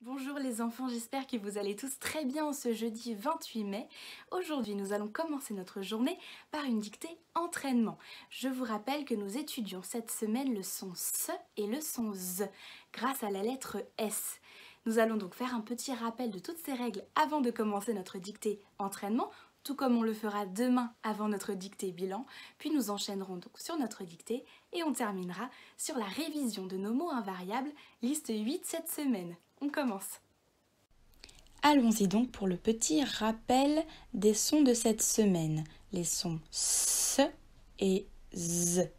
Bonjour les enfants, j'espère que vous allez tous très bien en ce jeudi 28 mai. Aujourd'hui, nous allons commencer notre journée par une dictée entraînement. Je vous rappelle que nous étudions cette semaine le son S et le son Z grâce à la lettre S. Nous allons donc faire un petit rappel de toutes ces règles avant de commencer notre dictée entraînement, tout comme on le fera demain avant notre dictée bilan, puis nous enchaînerons donc sur notre dictée et on terminera sur la révision de nos mots invariables, liste 8 cette semaine. On commence. Allons-y donc pour le petit rappel des sons de cette semaine. Les sons S et Z,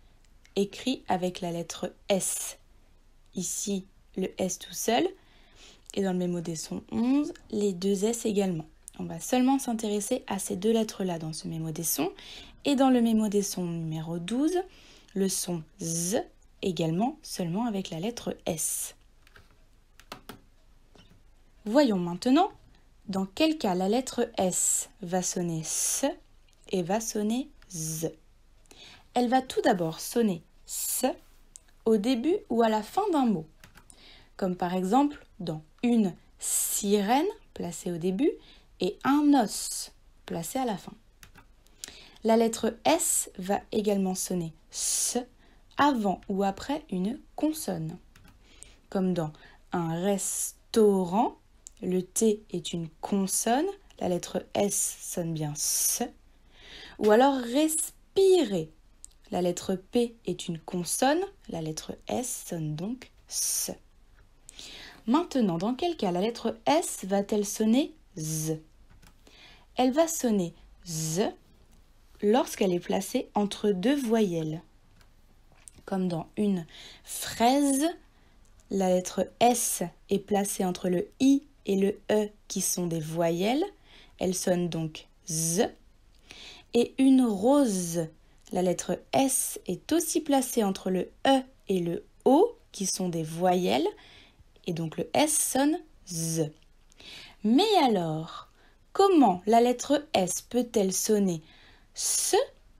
écrits avec la lettre S. Ici, le S tout seul. Et dans le mémo des sons 11, les deux S également. On va seulement s'intéresser à ces deux lettres-là dans ce mémo des sons. Et dans le mémo des sons numéro 12, le son Z également seulement avec la lettre S. Voyons maintenant dans quel cas la lettre S va sonner S et va sonner Z. Elle va tout d'abord sonner S au début ou à la fin d'un mot, comme par exemple dans une sirène placée au début et un os placé à la fin. La lettre S va également sonner S avant ou après une consonne, comme dans un restaurant. Le T est une consonne, la lettre S sonne bien S. Ou alors respirer. La lettre P est une consonne, la lettre S sonne donc S. Maintenant, dans quel cas la lettre S va-t-elle sonner Z? Elle va sonner Z lorsqu'elle est placée entre deux voyelles. Comme dans une fraise, la lettre S est placée entre le I et le E qui sont des voyelles, elle sonne donc Z. Et une rose, la lettre S est aussi placée entre le E et le O qui sont des voyelles, et donc le S sonne Z. Mais alors, comment la lettre S peut-elle sonner S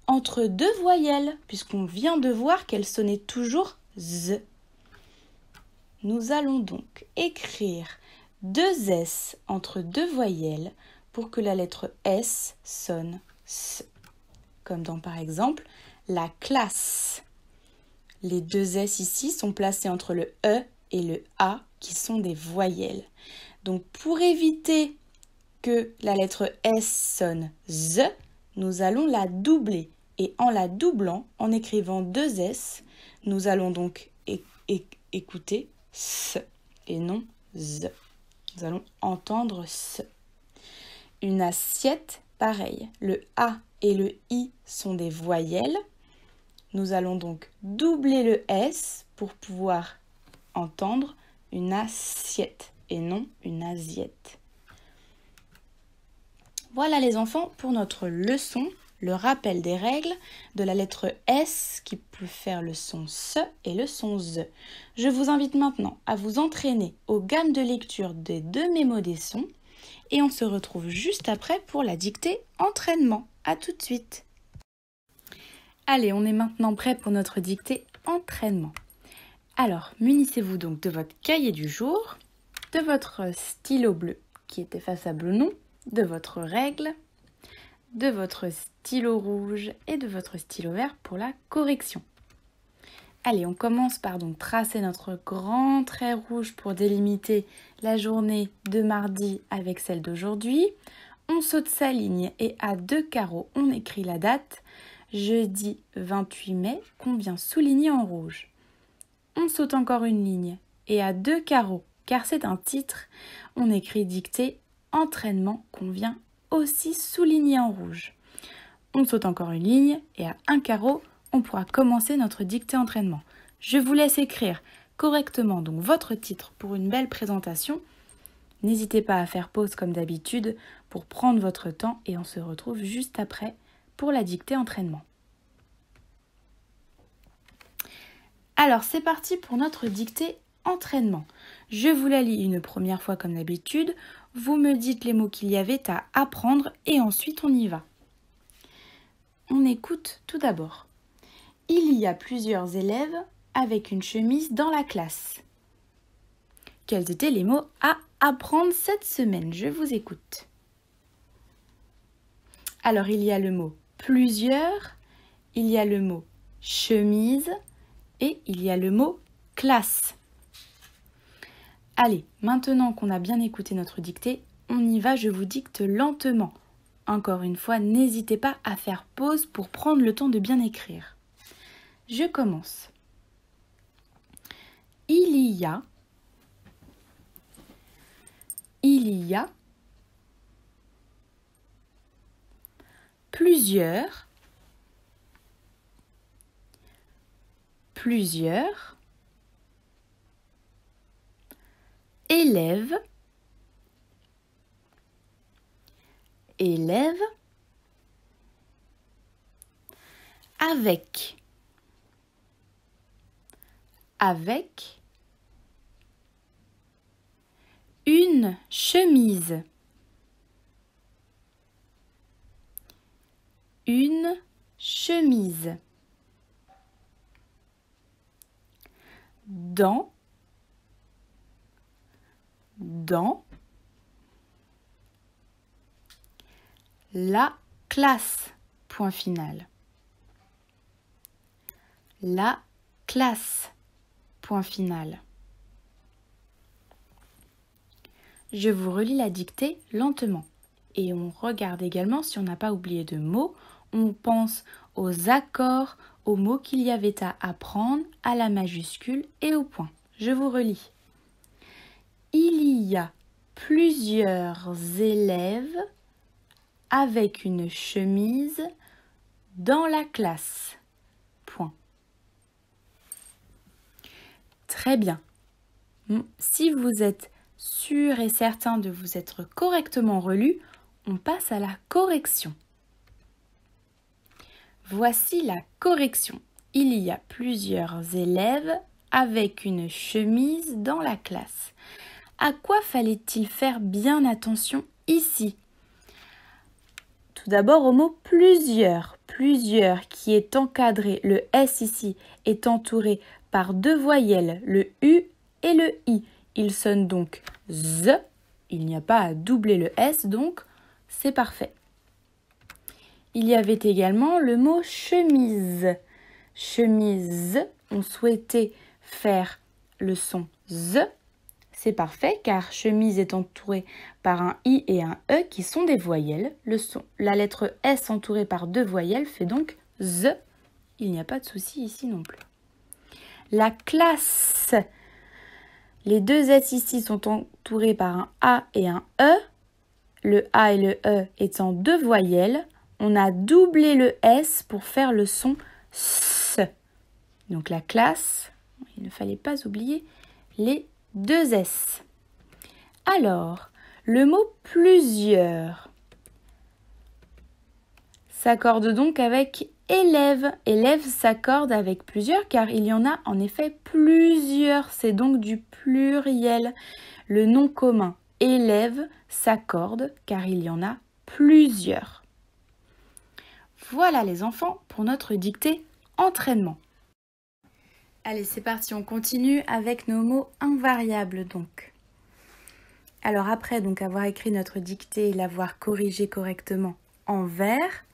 entre deux voyelles, puisqu'on vient de voir qu'elle sonnait toujours Z? Nous allons donc écrire deux S entre deux voyelles pour que la lettre S sonne S. Comme dans par exemple la classe. Les deux S ici sont placés entre le E et le A qui sont des voyelles. Donc pour éviter que la lettre S sonne Z, nous allons la doubler. Et en la doublant, en écrivant deux S, nous allons donc écouter S et non Z. Nous allons entendre S. Une assiette, pareil. Le A et le I sont des voyelles. Nous allons donc doubler le S pour pouvoir entendre une assiette et non une assiette. Voilà les enfants pour notre leçon, le rappel des règles de la lettre S qui peut faire le son S et le son Z. Je vous invite maintenant à vous entraîner aux gammes de lecture des deux mémos des sons et on se retrouve juste après pour la dictée entraînement. À tout de suite. Allez, on est maintenant prêt pour notre dictée entraînement. Alors, munissez-vous donc de votre cahier du jour, de votre stylo bleu qui est effaçable ou non, de votre règle, de votre stylo rouge et de votre stylo vert pour la correction. Allez, on commence par donc tracer notre grand trait rouge pour délimiter la journée de mardi avec celle d'aujourd'hui. On saute sa ligne et à deux carreaux, on écrit la date, jeudi 28 mai, qu'on vient souligner en rouge. On saute encore une ligne et à deux carreaux, car c'est un titre, on écrit dictée entraînement qu'on vient aussi souligner en rouge. On saute encore une ligne et à un carreau, on pourra commencer notre dictée entraînement. Je vous laisse écrire correctement donc votre titre pour une belle présentation. N'hésitez pas à faire pause comme d'habitude pour prendre votre temps et on se retrouve juste après pour la dictée entraînement. Alors c'est parti pour notre dictée entraînement. Je vous la lis une première fois comme d'habitude. Vous me dites les mots qu'il y avait à apprendre et ensuite on y va. On écoute tout d'abord. Il y a plusieurs élèves avec une chemise dans la classe. Quels étaient les mots à apprendre cette semaine? Je vous écoute. Alors, il y a le mot plusieurs, il y a le mot chemise et il y a le mot classe. Allez, maintenant qu'on a bien écouté notre dictée, on y va, je vous dicte lentement. Encore une fois, n'hésitez pas à faire pause pour prendre le temps de bien écrire. Je commence. Il y a plusieurs élèves avec une chemise dans la classe. Point final. La classe. Point final. Je vous relis la dictée lentement. Et on regarde également si on n'a pas oublié de mots. On pense aux accords, aux mots qu'il y avait à apprendre, à la majuscule et au point. Je vous relis. Il y a plusieurs élèves avec une chemise dans la classe. Point. Très bien. Si vous êtes sûr et certain de vous être correctement relu, on passe à la correction. Voici la correction. Il y a plusieurs élèves avec une chemise dans la classe. À quoi fallait-il faire bien attention ici? Tout d'abord au mot plusieurs. Plusieurs qui est encadré, le S ici est entouré par deux voyelles, le U et le I. Il sonne donc Z. Il n'y a pas à doubler le S, donc c'est parfait. Il y avait également le mot chemise. Chemise, on souhaitait faire le son Z. C'est parfait car chemise est entourée par un I et un E qui sont des voyelles. La lettre S entourée par deux voyelles fait donc Z. Il n'y a pas de souci ici non plus. La classe. Les deux S ici sont entourés par un A et un E. Le A et le E étant deux voyelles, on a doublé le S pour faire le son S. Donc la classe, il ne fallait pas oublier les deux S. Alors, le mot plusieurs s'accorde donc avec élève. Élève s'accorde avec plusieurs car il y en a en effet plusieurs. C'est donc du pluriel. Le nom commun élève s'accorde car il y en a plusieurs. Voilà les enfants pour notre dictée entraînement. Allez, c'est parti, on continue avec nos mots invariables donc. Alors après donc avoir écrit notre dictée et l'avoir corrigée correctement en vert,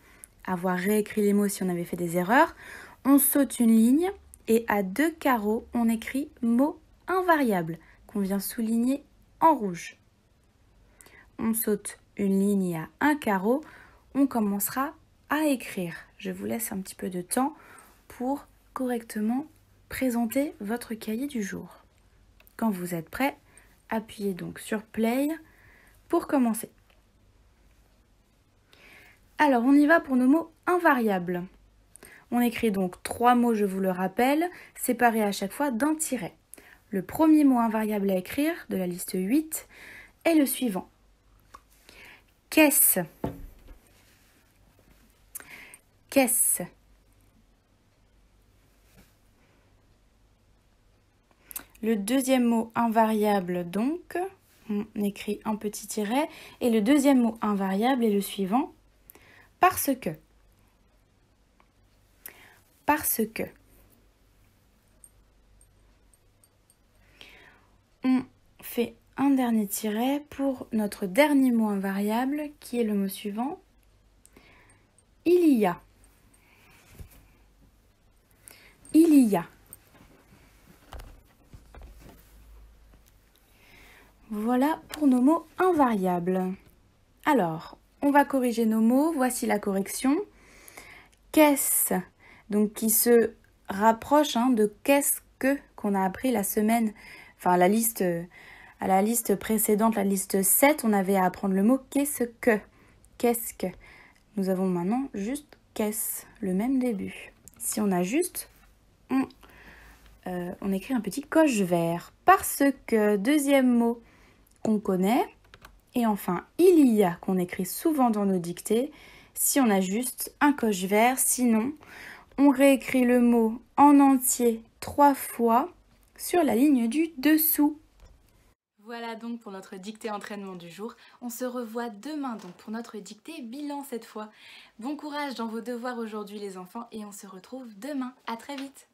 avoir réécrit les mots si on avait fait des erreurs, on saute une ligne et à deux carreaux, on écrit mot invariable qu'on vient souligner en rouge. On saute une ligne et à un carreau, on commencera à écrire. Je vous laisse un petit peu de temps pour correctement présenter votre cahier du jour. Quand vous êtes prêts, appuyez donc sur Play pour commencer. Alors, on y va pour nos mots invariables. On écrit donc 3 mots, je vous le rappelle, séparés à chaque fois d'un tiret. Le premier mot invariable à écrire de la liste 8 est le suivant. Qu'est-ce? Qu'est-ce? Le deuxième mot invariable donc, on écrit un petit tiret, et le deuxième mot invariable est le suivant. Parce que. Parce que. On fait un dernier tiret pour notre dernier mot invariable qui est le mot suivant. Il y a. Il y a. Voilà pour nos mots invariables. Alors, on va corriger nos mots. Voici la correction. Qu'est-ce, donc qui se rapproche de qu'est-ce que qu'on a appris la semaine, enfin à la liste précédente, la liste 7, on avait à apprendre le mot qu'est-ce que. Qu'est-ce que. Nous avons maintenant juste qu'est-ce, le même début. Si on a juste, on écrit un petit coche vert. Parce que, deuxième mot qu'on connaît. Et enfin, il y a, qu'on écrit souvent dans nos dictées, si on a juste un coche vert. Sinon, on réécrit le mot en entier 3 fois sur la ligne du dessous. Voilà donc pour notre dictée entraînement du jour. On se revoit demain donc pour notre dictée bilan cette fois. Bon courage dans vos devoirs aujourd'hui les enfants et on se retrouve demain. À très vite.